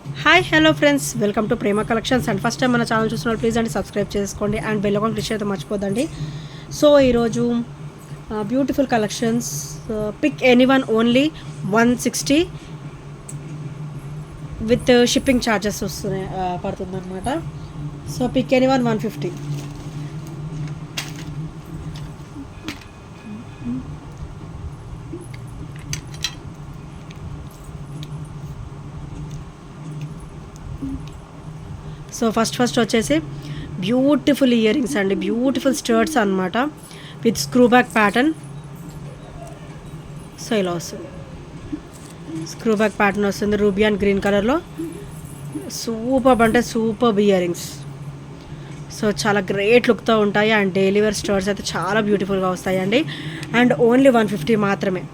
Hi hello friends, welcome to Prema collections. And first time మన channel చూస్తున్నారు please అండి subscribe చేసుకోండి అండ్ బెల్ ఐకాన్ క్లిక్ చేయడం మర్చిపోద్దండి. సో ఈరోజు beautiful collections. Pick any one only 160 with shipping charges వస్తున్నాయి పడుతుంది అనమాట. So pick any one 150. So first వచ్చేసి బ్యూటిఫుల్ ఇయర్ రింగ్స్ అండి, బ్యూటిఫుల్ స్టర్ట్స్ అనమాట with screw back pattern. So ఇలా వస్తుంది, స్క్రూ బ్యాక్ ప్యాటర్న్ వస్తుంది రూబీ అండ్ గ్రీన్ కలర్లో. సూపర్ అంటే సూపర్ ఇయర్ రింగ్స్. సో చాలా గ్రేట్ లుక్తో ఉంటాయి అండ్ డైలీ వేర్ స్టర్ట్స్ అయితే చాలా బ్యూటిఫుల్గా వస్తాయండి. అండ్ ఓన్లీ 150 మాత్రమే,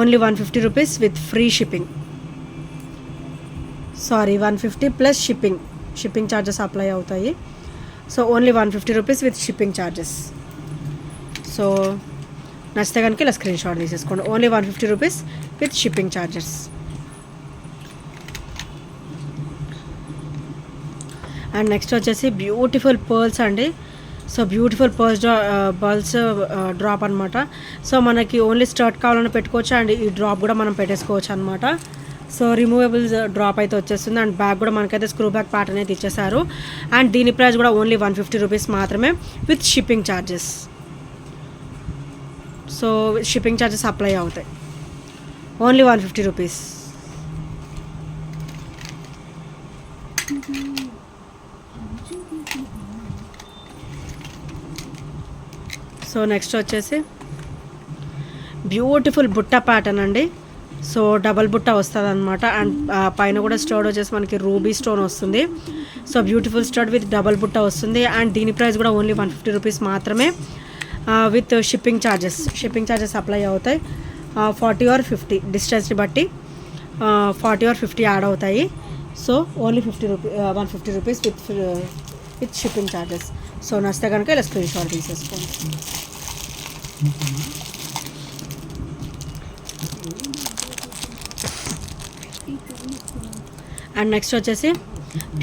only 150 rupees with free shipping. Sorry 150 plus shipping charges apply అవుతాయి. So only 150 rupees with shipping charges. So నచ్చితే కనుక ఇలా స్క్రీన్ షాట్ తీసేసుకోండి. Only 150 rupees with shipping charges. And next వచ్చేసి బ్యూటిఫుల్ పర్ల్స్ అండి. సో బ్యూటిఫుల్ పర్ల్స్ డ్రాప్ అనమాట. So మనకి only stud కావాలని పెట్టుకోవచ్చు అండ్ ఈ డ్రాప్ కూడా మనం పెట్టేసుకోవచ్చు అనమాట. సో రిమూవబుల్ డ్రాప్ అయితే వచ్చేస్తుంది అండ్ బ్యాగ్ కూడా మనకైతే స్క్రూ బ్యాక్ ప్యాటర్న్ అయితే ఇచ్చేసారు. అండ్ దీని ప్రైస్ కూడా ఓన్లీ 150 రూపీస్ మాత్రమే with shipping charges. So shipping charges apply అవుతాయి. Only 150 rupees. సో నెక్స్ట్ వచ్చేసి బ్యూటిఫుల్ బుట్ట ప్యాటర్న్ అండి. సో డబల్ బుట్ట వస్తుంది అనమాట అండ్ పైన కూడా స్టోన్ వచ్చేసి మనకి రూబీ స్టోన్ వస్తుంది. So beautiful stone with double బుట్ట వస్తుంది అండ్ దీని ప్రైస్ కూడా ఓన్లీ 150 రూపీస్ మాత్రమే విత్ షిప్పింగ్ ఛార్జెస్ అప్లై అవుతాయి. 40 or 50 డిస్టెన్స్ని బట్టి 40 or 50 యాడ్ అవుతాయి. So only 150 rupees with shipping charges. So నచ్చితే కనుక ఇలా స్క్రీన్ షాట్ తీసేసుకోండి. అండ్ నెక్స్ట్ వచ్చేసి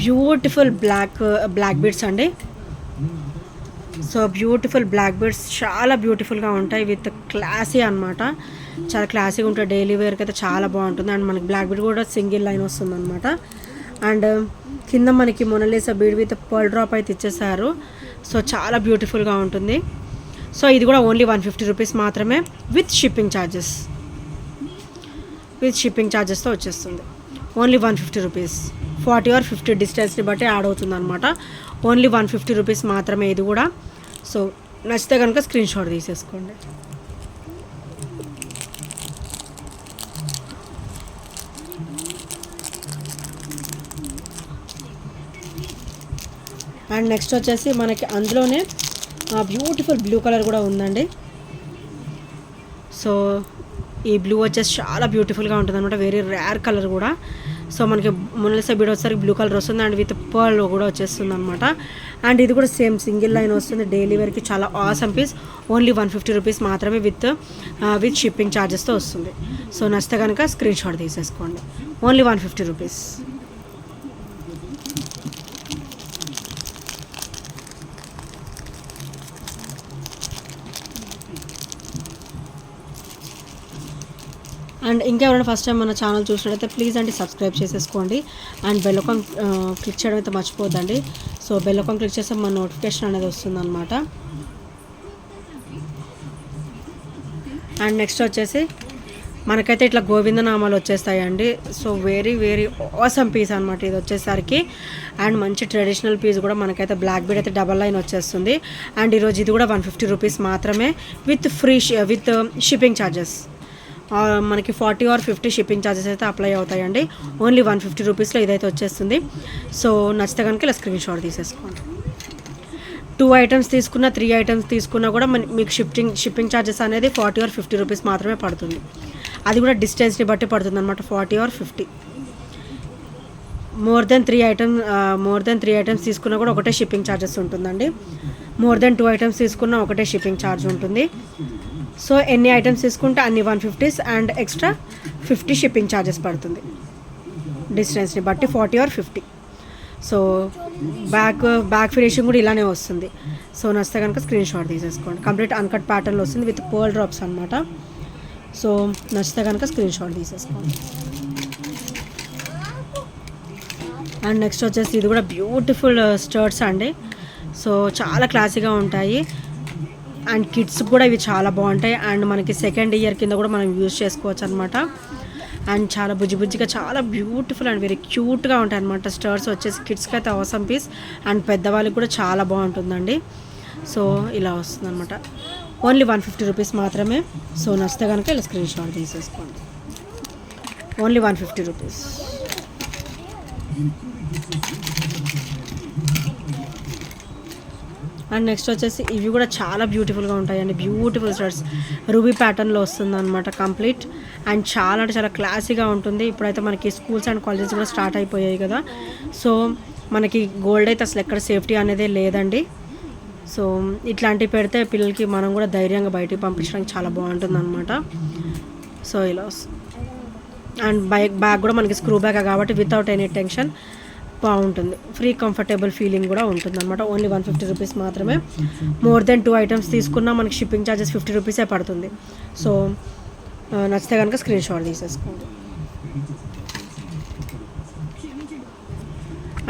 బ్యూటిఫుల్ బ్లాక్ బీడ్స్ అండి. సో బ్యూటిఫుల్ బ్లాక్ బీడ్స్ చాలా బ్యూటిఫుల్గా ఉంటాయి విత్ క్లాసీ అనమాట. చాలా క్లాసీగా ఉంటాయి, డైలీ వేర్కి అయితే చాలా బాగుంటుంది. అండ్ మనకి బ్లాక్ బీడ్ కూడా సింగిల్ లైన్ వస్తుంది అనమాట. అండ్ కింద మనకి Mona Lisa bead with pearl drop అయితే ఇచ్చేసారు. సో చాలా బ్యూటిఫుల్గా ఉంటుంది. సో ఇది కూడా ఓన్లీ 150 రూపీస్ మాత్రమే విత్ షిప్పింగ్ ఛార్జెస్తో వచ్చేస్తుంది. Only 150 rupees. 40 or 50 డిస్టెన్స్ని బట్టి యాడ్ అవుతుంది అనమాట. ఓన్లీ 150 రూపీస్ మాత్రమే ఇది కూడా. సో నచ్చితే కనుక స్క్రీన్ షాట్ తీసేసుకోండి. అండ్ నెక్స్ట్ వచ్చేసి మనకి అందులోనే బ్యూటిఫుల్ బ్లూ కలర్ కూడా ఉందండి. సో ఈ బ్లూ వచ్చేసి చాలా బ్యూటిఫుల్గా ఉంటుంది అనమాట, వెరీ రేర్ కలర్ కూడా. సో మనకి మొనాలిసా బీడ్ వచ్చేసరికి బ్లూ కలర్ వస్తుంది అండ్ విత్ పర్ల్ కూడా వచ్చేస్తుంది అనమాట. అండ్ ఇది కూడా సేమ్ సింగిల్ లైన్ వస్తుంది, డైలీ వేర్కి చాలా ఆసమ్ పీస్. ఓన్లీ 150 రూపీస్ మాత్రమే విత్ షిప్పింగ్ ఛార్జెస్తో వస్తుంది. సో నచ్చితే కనుక స్క్రీన్ షాట్ తీసేసుకోండి. Only 150 rupees. అండ్ ఇంకెవరైనా ఫస్ట్ టైం మన ఛానల్ చూసినట్టయితే ప్లీజ్ అండి సబ్స్క్రైబ్ చేసేసుకోండి అండ్ బెల్ ఐకాన్ క్లిక్ చేయడం అయితే మర్చిపోద్దండి. సో బెల్ ఐకాన్ క్లిక్ చేస్తే మన నోటిఫికేషన్ అనేది వస్తుంది అనమాట. అండ్ నెక్స్ట్ వచ్చేసి మనకైతే ఇట్లా గోవిందనామాలు వచ్చేస్తాయండి. సో వెరీ ఆసమ్ పీస్ అనమాట ఇది వచ్చేసరికి. అండ్ మంచి ట్రెడిషనల్ పీస్ కూడా మనకైతే బ్లాక్ బీడ్ అయితే డబల్ లైన్ వచ్చేస్తుంది. అండ్ ఈరోజు ఇది కూడా 150 రూపీస్ మాత్రమే విత్ షిప్పింగ్ ఛార్జెస్. మనకి 40 or 50 షిప్పింగ్ ఛార్జెస్ అయితే అప్లై అవుతాయండి. ఓన్లీ 150 రూపీస్లో ఇదైతే వచ్చేస్తుంది. సో నచ్చితే కనుక ఇలా స్క్రీన్ షాట్ తీసేసుకోండి. 2 ఐటమ్స్ తీసుకున్నా 3 ఐటమ్స్ తీసుకున్నా కూడా మీకు షిప్పింగ్ ఛార్జెస్ అనేది 40 or 50 రూపీస్ మాత్రమే పడుతుంది. అది కూడా డిస్టెన్స్ని బట్టి పడుతుంది అనమాట, 40 or 50. మోర్ దెన్ 3 ఐటమ్స్ తీసుకున్నా కూడా ఒకటే షిప్పింగ్ ఛార్జెస్ ఉంటుందండి. మోర్ దెన్ 2 ఐటమ్స్ తీసుకున్నా ఒకటే షిప్పింగ్ ఛార్జ్ ఉంటుంది. సో ఎన్ని ఐటమ్స్ తీసుకుంటే అన్ని 150 అండ్ ఎక్స్ట్రా 50 షిప్పింగ్ ఛార్జెస్ పడుతుంది. డిస్టెన్స్ని బట్టి 40 ఆర్ 50. సో బ్యాక్ ఫినిషింగ్ కూడా ఇలానే వస్తుంది. సో నచ్చితే కనుక స్క్రీన్ షాట్ తీసేసుకోండి. కంప్లీట్ అన్కట్ ప్యాటర్న్లో వస్తుంది విత్ పర్ల్ డ్రాప్స్ అనమాట. సో నచ్చితే కనుక స్క్రీన్ షాట్ తీసేసుకోండి. అండ్ నెక్స్ట్ వచ్చేసి ఇది కూడా బ్యూటిఫుల్ స్కర్ట్స్ అండి. సో చాలా క్లాసీగా ఉంటాయి అండ్ కిడ్స్ కూడా ఇవి చాలా బాగుంటాయి. అండ్ మనకి సెకండ్ ఇయర్ కింద కూడా మనం యూజ్ చేసుకోవచ్చు అనమాట. అండ్ చాలా బుజ్జిగా చాలా బ్యూటిఫుల్ అండ్ వెరీ క్యూట్గా ఉంటాయి అనమాట. స్కర్ట్స్ వచ్చేసి కిడ్స్కి అయితే అవసరం పీస్ అండ్ పెద్దవాళ్ళకి కూడా చాలా బాగుంటుందండి. సో ఇలా వస్తుంది అనమాట. ఓన్లీ 150 రూపీస్ మాత్రమే. సో నచ్చితే కనుక ఇలా స్క్రీన్ షాట్ తీసేసుకోండి. Only 150 rupees. అండ్ నెక్స్ట్ వచ్చేసి ఇవి కూడా చాలా బ్యూటిఫుల్గా ఉంటాయండి. బ్యూటిఫుల్ షర్ట్స్ రూబీ ప్యాటర్న్లో వస్తుంది అనమాట కంప్లీట్. అండ్ చాలా అంటే చాలా క్లాసీగా ఉంటుంది. ఇప్పుడైతే మనకి స్కూల్స్ అండ్ కాలేజెస్ కూడా స్టార్ట్ అయిపోయాయి కదా. సో మనకి గోల్డ్ అయితే అసలు ఎక్కడ సేఫ్టీ అనేదే లేదండి. సో ఇట్లాంటివి పెడితే పిల్లలకి మనం కూడా ధైర్యంగా బయటికి పంపించడానికి చాలా బాగుంటుంది అనమాట. సో ఇలా వస్తుంది. అండ్ బ్యాగ్ కూడా మనకి స్క్రూ బ్యాగ్ కాబట్టి వితౌట్ ఎనీ టెన్షన్ బాగుంటుంది. ఫ్రీ కంఫర్టబుల్ ఫీలింగ్ కూడా ఉంటుంది అనమాట. ఓన్లీ 150 రూపీస్ మాత్రమే. మోర్ దెన్ 2 ఐటమ్స్ తీసుకున్నా మనకి షిప్పింగ్ ఛార్జెస్ 50 రూపీసే పడుతుంది. సో నచ్చితే కనుక స్క్రీన్ షాట్ తీసేసుకోండి.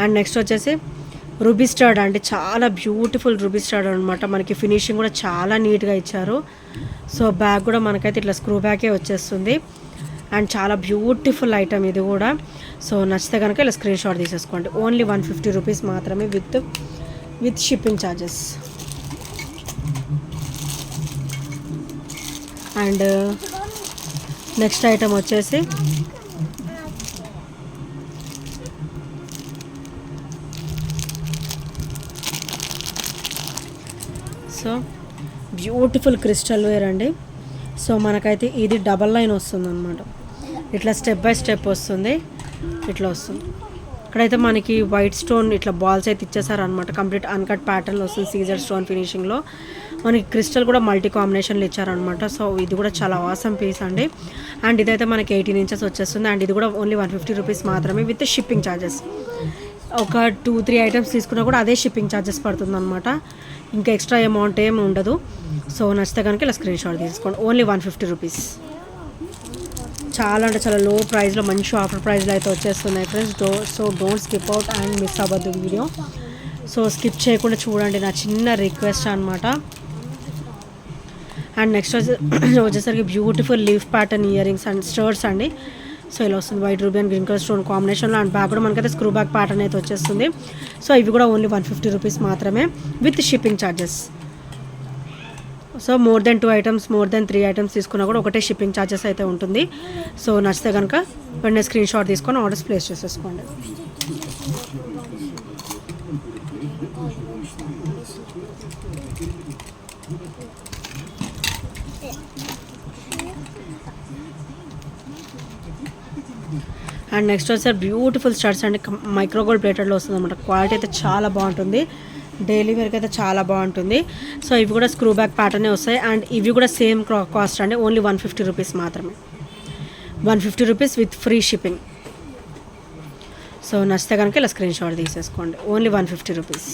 అండ్ నెక్స్ట్ వచ్చేసి రూబీ స్టడ్ అండి. చాలా బ్యూటిఫుల్ రూబీ స్టడ్ అనమాట. మనకి ఫినిషింగ్ కూడా చాలా నీట్గా ఇచ్చారు. సో బ్యాగ్ కూడా మనకైతే ఇట్లా స్క్రూ బ్యాగే వచ్చేస్తుంది. అండ్ చాలా బ్యూటిఫుల్ ఐటమ్ ఇది కూడా. సో నచ్చితే కనుక ఇలా స్క్రీన్ షాట్ తీసేసుకోండి. ఓన్లీ 150 రూపీస్ మాత్రమే with shipping charges. And next item వచ్చేసి సో బ్యూటిఫుల్ క్రిస్టల్ వేర్ అండి. సో మనకైతే ఇది డబల్ లైన్ వస్తుంది అనమాట. ఇట్లా స్టెప్ బై స్టెప్ వస్తుంది. ఇట్లా వస్తుంది. ఇక్కడైతే మనకి వైట్ స్టోన్ ఇట్లా బాల్స్ అయితే ఇచ్చేసారనమాట. కంప్లీట్ అన్కట్ ప్యాటర్న్ వస్తుంది సీజర్ స్టోన్ ఫినిషింగ్లో. మనకి క్రిస్టల్ కూడా మల్టీ కాంబినేషన్లు ఇచ్చారనమాట. సో ఇది కూడా చాలా ఆసమ్ పీస్ అండి. అండ్ ఇదైతే మనకి 18 ఇంచెస్ వచ్చేస్తుంది. అండ్ ఇది కూడా ఓన్లీ 150 రూపీస్ మాత్రమే విత్ షిప్పింగ్ ఛార్జెస్. ఒక 2-3 ఐటమ్స్ తీసుకున్నా కూడా అదే షిప్పింగ్ ఛార్జెస్ పడుతుంది అనమాట. ఇంకా ఎక్స్ట్రా అమౌంట్ ఏమి ఉండదు. సో నచ్చితే కనుక ఇలా స్క్రీన్ షాట్ తీసుకోండి. Only 150 rupees. చాలా అంటే చాలా లో ప్రైస్లో మంచి ఆఫర్ ప్రైస్లో అయితే వచ్చేస్తున్నాయి friends. So don't skip out and miss అవ్వద్దు వీడియో. సో స్కిప్ చేయకుండా చూడండి, నా చిన్న రిక్వెస్ట్ అనమాట. అండ్ నెక్స్ట్ వచ్చేసరికి beautiful leaf pattern earrings and studs అండి. సో ఇలా వస్తుంది white ruby and green colour stone కాంబినేషన్లో. అండ్ బ్యాగ్ కూడా మనకైతే స్క్రూ బ్యాగ్ ప్యాటర్న్ అయితే వచ్చేస్తుంది. సో ఇవి కూడా ఓన్లీ 150 రూపీస్ మాత్రమే with shipping charges. So more than 2 items, more than 3 items తీసుకున్నా కూడా ఒకటే షిప్పింగ్ ఛార్జెస్ అయితే ఉంటుంది. సో నచ్చితే కనుక వెంటనే స్క్రీన్ షాట్ తీసుకొని ఆర్డర్స్ ప్లేస్ చేసేసుకోండి. అండ్ నెక్స్ట్ వచ్చేసి బ్యూటిఫుల్ స్టడ్స్ అండి. మైక్రో గోల్డ్ ప్లేటెడ్లో వస్తుంది అనమాట. క్వాలిటీ అయితే చాలా బాగుంటుంది. డైలీ వేర్కి అయితే చాలా బాగుంటుంది. సో ఇవి కూడా స్క్రూ బ్యాక్ ప్యాటర్నే వస్తాయి. అండ్ ఇవి కూడా సేమ్ కాస్ట్ అండి. ఓన్లీ 150 రూపీస్ మాత్రమే. 150 rupees with free shipping. So నచ్చితే కనుక ఇలా స్క్రీన్ షాట్ తీసేసుకోండి. Only 150 rupees.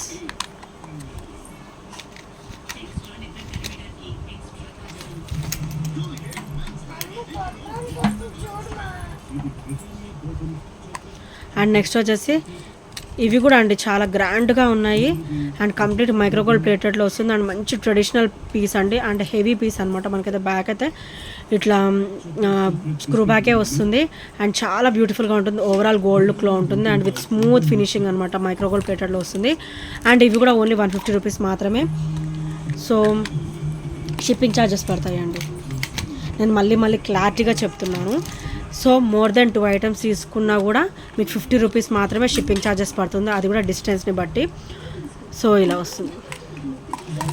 అండ్ నెక్స్ట్ వచ్చేసి ఇవి కూడా అండి చాలా గ్రాండ్గా ఉన్నాయి. అండ్ కంప్లీట్ మైక్రోగోల్డ్ ప్లేటెడ్లో వస్తుంది. అండ్ మంచి ట్రెడిషనల్ పీస్ అండి. అండ్ హెవీ పీస్ అనమాట. మనకైతే బ్యాక్ అయితే ఇట్లా స్క్రూ బ్యాకే వస్తుంది. అండ్ చాలా బ్యూటిఫుల్గా ఉంటుంది. ఓవరాల్ గోల్డ్ లుక్లో ఉంటుంది. అండ్ విత్ స్మూత్ ఫినిషింగ్ అనమాట. మైక్రోగోల్డ్ ప్లేటెడ్లో వస్తుంది. అండ్ ఇవి కూడా ఓన్లీ 150 రూపీస్ మాత్రమే. సో షిప్పింగ్ ఛార్జెస్ పడతాయండి. నేను మళ్ళీ క్లారిటీగా చెప్తున్నాను. సో మోర్ దెన్ 2 ఐటమ్స్ తీసుకున్నా కూడా మీకు 50 రూపీస్ మాత్రమే షిప్పింగ్ ఛార్జెస్ పడుతుంది. అది కూడా డిస్టెన్స్ని బట్టి. సో ఇలా వస్తుంది.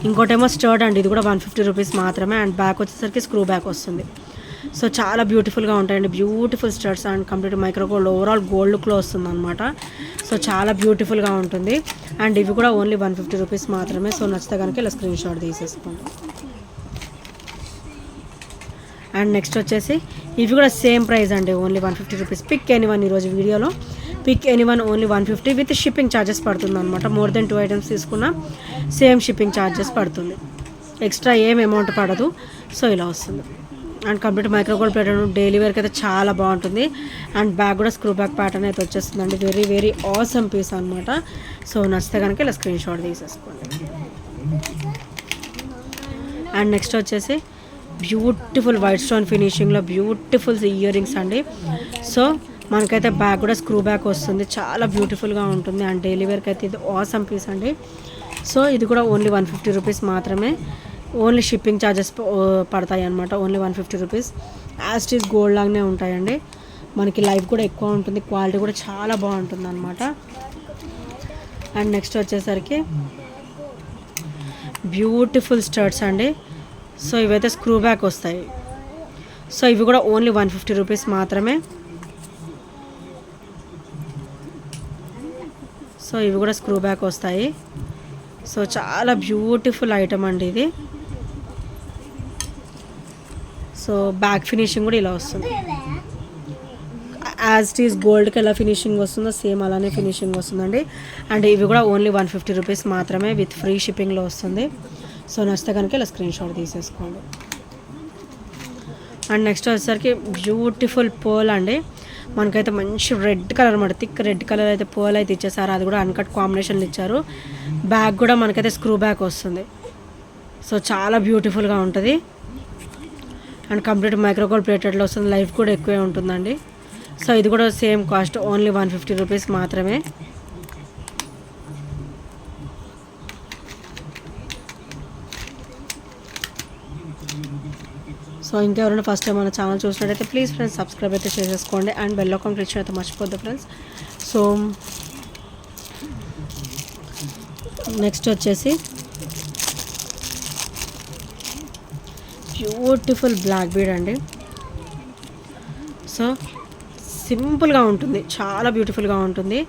ఇంకోటేమో స్టర్ట్ అండి. ఇది కూడా 150 రూపీస్ మాత్రమే. అండ్ బ్యాక్ వచ్చేసరికి స్క్రూ బ్యాక్ వస్తుంది. సో చాలా బ్యూటిఫుల్గా ఉంటాయండి. Beautiful studs and complete micro gold overall gold లుక్లో వస్తుంది అనమాట. సో చాలా బ్యూటిఫుల్గా ఉంటుంది. అండ్ ఇవి కూడా ఓన్లీ 150 రూపీస్ మాత్రమే. సో నచ్చితే కనుక ఇలా స్క్రీన్ షాట్ తీసేసుకోండి. అండ్ నెక్స్ట్ వచ్చేసి ఇవి కూడా సేమ్ ప్రైస్ అండి, ఓన్లీ 150 రూపీస్. పిక్ ఎనీవన్ ఈరోజు వీడియోలో pick any one only 150 with shipping charges పడుతుంది అనమాట. మోర్ దెన్ 2 ఐటమ్స్ తీసుకున్న సేమ్ షిప్పింగ్ ఛార్జెస్ పడుతుంది, ఎక్స్ట్రా ఏం అమౌంట్ పడదు. సో ఇలా వస్తుంది. And complete micro gold plated daily వేర్కి అయితే చాలా బాగుంటుంది. అండ్ బ్యాగ్ కూడా స్క్రూ బ్యాక్ ప్యాటర్న్ అయితే వచ్చేస్తుందండి. వెరీ వెరీ ఆసమ్ పీస్ అనమాట. సో నచ్చితే కనుక ఇలా స్క్రీన్ షాట్ తీసేసుకోండి. అండ్ నెక్స్ట్ వచ్చేసి బ్యూటిఫుల్ వైట్ స్టోన్ ఫినిషింగ్లో బ్యూటిఫుల్ ఇయర్ రింగ్స్ అండి. సో మనకైతే బ్యాగ్ కూడా స్క్రూ బ్యాక్ వస్తుంది, చాలా బ్యూటిఫుల్గా ఉంటుంది. అండ్ డైలీ వేర్కి అయితే ఇది ఆసమ్ పీస్ అండి. సో ఇది కూడా ఓన్లీ 150 రూపీస్ మాత్రమే. ఓన్లీ షిప్పింగ్ ఛార్జెస్ పడతాయి అనమాట. Only 150 rupees. యాస్టీస్ గోల్డ్ లాగానే ఉంటాయండి. మనకి లైఫ్ కూడా ఎక్కువ ఉంటుంది, క్వాలిటీ కూడా చాలా బాగుంటుంది అనమాట. అండ్ నెక్స్ట్ వచ్చేసరికి బ్యూటిఫుల్ స్టర్ట్స్ అండి. సో ఇవైతే స్క్రూ బ్యాక్ వస్తాయి. సో ఇవి కూడా ఓన్లీ 150 రూపీస్ మాత్రమే. సో ఇవి కూడా స్క్రూ బ్యాక్ వస్తాయి. సో చాలా బ్యూటిఫుల్ ఐటమ్ అండి ఇది. సో బ్యాక్ ఫినిషింగ్ కూడా ఇలా వస్తుంది. యాజ్ ఇట్ ఈస్ గోల్డ్కి ఎలా ఫినిషింగ్ వస్తుందో సేమ్ అలానే ఫినిషింగ్ వస్తుందండి. అండ్ ఇవి కూడా ఓన్లీ 150 రూపీస్ మాత్రమే విత్ ఫ్రీ షిప్పింగ్లో వస్తుంది. సో నచ్చితే కనుక ఇలా స్క్రీన్ షాట్ తీసేసుకోండి. అండ్ నెక్స్ట్ వచ్చేసరికి బ్యూటిఫుల్ పర్ల్ అండి. మనకైతే మంచి రెడ్ కలర్ అనమాట, థిక్ రెడ్ కలర్ అయితే పర్ల్ అయితే ఇచ్చేసారు. అది కూడా అన్కట్ కాంబినేషన్లు ఇచ్చారు. బ్యాగ్ కూడా మనకైతే స్క్రూ బ్యాక్ వస్తుంది. సో చాలా బ్యూటిఫుల్గా ఉంటుంది. అండ్ కంప్లీట్ మైక్రోగోల్డ్ ప్లేటెడ్లో వస్తుంది. లైఫ్ కూడా ఎక్కువే ఉంటుందండి. సో ఇది కూడా సేమ్ కాస్ట్, ఓన్లీ 150 రూపీస్ మాత్రమే. సో ఇంకెవరైనా ఫస్ట్ టైం మన ఛానల్ చూసినట్టయితే ప్లీజ్ ఫ్రెండ్స్ సబ్స్క్రైబ్ అయితే చేసేసుకోండి. అండ్ బెల్ ఐకాన్ క్లిక్ చేయడం అయితే మర్చిపోద్దు ఫ్రెండ్స్. సో నెక్స్ట్ వచ్చేసి బ్యూటిఫుల్ బ్లాక్ బీడ్ అండి. సో సింపుల్గా ఉంటుంది, చాలా బ్యూటిఫుల్గా ఉంటుంది.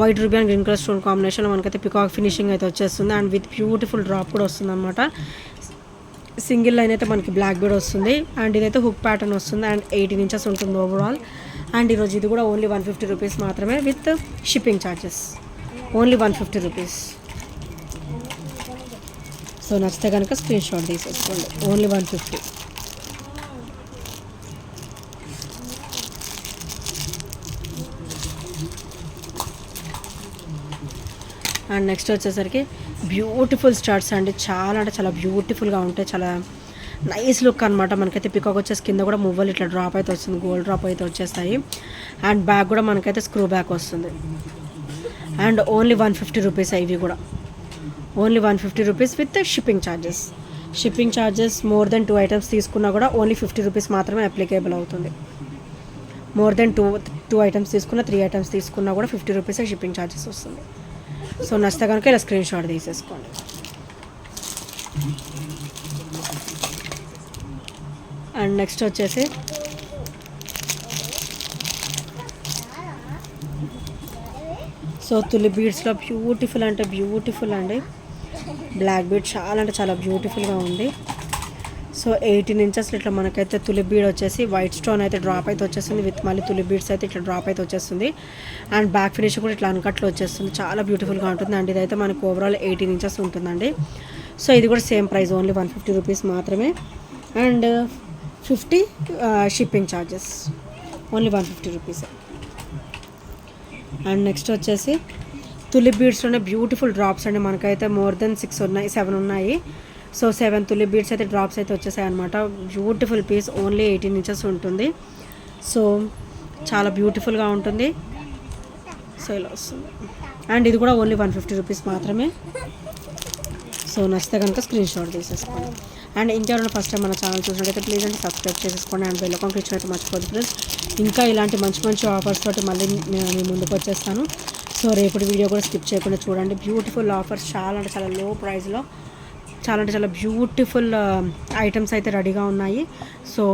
White ruby and green colour stone కాంబినేషన్లో మనకైతే పికాక్ ఫినిషింగ్ అయితే వచ్చేస్తుంది. అండ్ విత్ బ్యూటిఫుల్ డ్రాప్ కూడా వస్తుంది అనమాట. సింగిల్ లైన్ అయితే మనకి బ్లాక్ బీడ్ వస్తుంది. అండ్ ఇదైతే హుక్ ప్యాటర్న్ వస్తుంది. అండ్ 18 ఇంచెస్ ఉంటుంది ఓవరాల్. అండ్ ఈరోజు ఇది కూడా ఓన్లీ 150 రూపీస్ మాత్రమే with shipping charges, only 150 rupees. So నచ్చితే కనుక స్క్రీన్ షాట్ తీసేసుకోండి, ఓన్లీ 150. అండ్ నెక్స్ట్ వచ్చేసరికి బ్యూటిఫుల్ స్టార్ట్స్ అండి. చాలా అంటే చాలా బ్యూటిఫుల్గా ఉంటాయి, చాలా నైస్ లుక్ అనమాట. మనకైతే పికాక్ వచ్చేసి కింద కూడా మువ్వలు ఇట్లా డ్రాప్ అయితే వస్తుంది, గోల్డ్ డ్రాప్ అయితే వచ్చేస్తాయి. అండ్ బ్యాగ్ కూడా మనకైతే స్క్రూ బ్యాక్ వస్తుంది. And only 150 rupees. ఇవి కూడా only 150 rupees with shipping charges. Shipping charges more than 2 items తీసుకున్నా కూడా ఓన్లీ 50 రూపీస్ మాత్రమే అప్లికేబుల్ అవుతుంది. మోర్ దెన్ 2 ఐటమ్స్ తీసుకున్న 3 ఐటమ్స్ తీసుకున్నా కూడా 50 రూపీసే షిప్పింగ్ ఛార్జెస్ వస్తుంది. సో నచ్చితే కనుక ఇలా స్క్రీన్ షాట్ తీసేసుకోండి. అండ్ నెక్స్ట్ వచ్చేసి సో తులి బీడ్స్లో బ్యూటిఫుల్ అంటే బ్యూటిఫుల్ అండి. బ్లాక్ బీడ్ చాలా అంటే చాలా బ్యూటిఫుల్గా ఉంది. సో 18 ఇంచెస్ ఇట్లా మనకైతే తులి బీడ్ వచ్చేసి వైట్ స్టోన్ అయితే డ్రాప్ అయితే వచ్చేస్తుంది. విత్ మళ్ళీ తులి బీడ్స్ అయితే ఇట్లా డ్రాప్ అయితే వచ్చేస్తుంది. అండ్ బ్యాక్ ఫినిష్ కూడా ఇట్లా అన్కట్లో వచ్చేస్తుంది, చాలా బ్యూటిఫుల్గా ఉంటుంది. అండ్ ఇదైతే మనకు ఓవరాల్ 18 ఇంచెస్ ఉంటుందండి. సో ఇది కూడా సేమ్ ప్రైస్, ఓన్లీ 150 రూపీస్ మాత్రమే. And 50 shipping charges, only 150 rupees. And next వచ్చేసి తులి బీడ్స్లోనే బ్యూటిఫుల్ డ్రాప్స్ అండి. మనకైతే మోర్ దెన్ 7 ఉన్నాయి. సో 7 తులి బీడ్స్ అయితే డ్రాప్స్ అయితే వచ్చేసాయి అనమాట. బ్యూటిఫుల్ పీస్, ఓన్లీ 18 ఇంచెస్ ఉంటుంది. సో చాలా బ్యూటిఫుల్గా ఉంటుంది. సో ఇలా వస్తుంది. అండ్ ఇది కూడా ఓన్లీ 150 రూపీస్ మాత్రమే. సో నచ్చితే కనుక స్క్రీన్ షాట్ తీసేసుకోండి. అండ్ ఇంకెవరైనా ఫస్ట్ టైం మన ఛానల్ చూసినట్టయితే ప్లీజ్ అండి సబ్స్క్రైబ్ చేసుకోండి. అండ్ బెల్ ఐకాన్ క్లిక్ చేయడం మర్చిపోద్దు ఫ్రెండ్స్. ఇంకా ఇలాంటి మంచి మంచి ఆఫర్స్ తోటి మళ్ళీ నేను మీ ముందుకు వచ్చేస్తాను. సో రేపటి వీడియో కూడా స్కిప్ చేయకుండా చూడండి. బ్యూటిఫుల్ ఆఫర్స్, చాలా అంటే చాలా లో ప్రైస్లో చాలా అంటే చాలా బ్యూటిఫుల్ ఐటమ్స్ అయితే రెడీగా ఉన్నాయి. So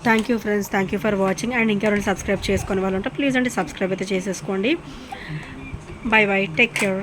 thank you friends, thank you for watching. And ఇంకెవరైనా సబ్స్క్రైబ్ చేసుకునే వాళ్ళు ఉంటే ప్లీజ్ అండి సబ్స్క్రైబ్ అయితే చేసేసుకోండి. By by, take care.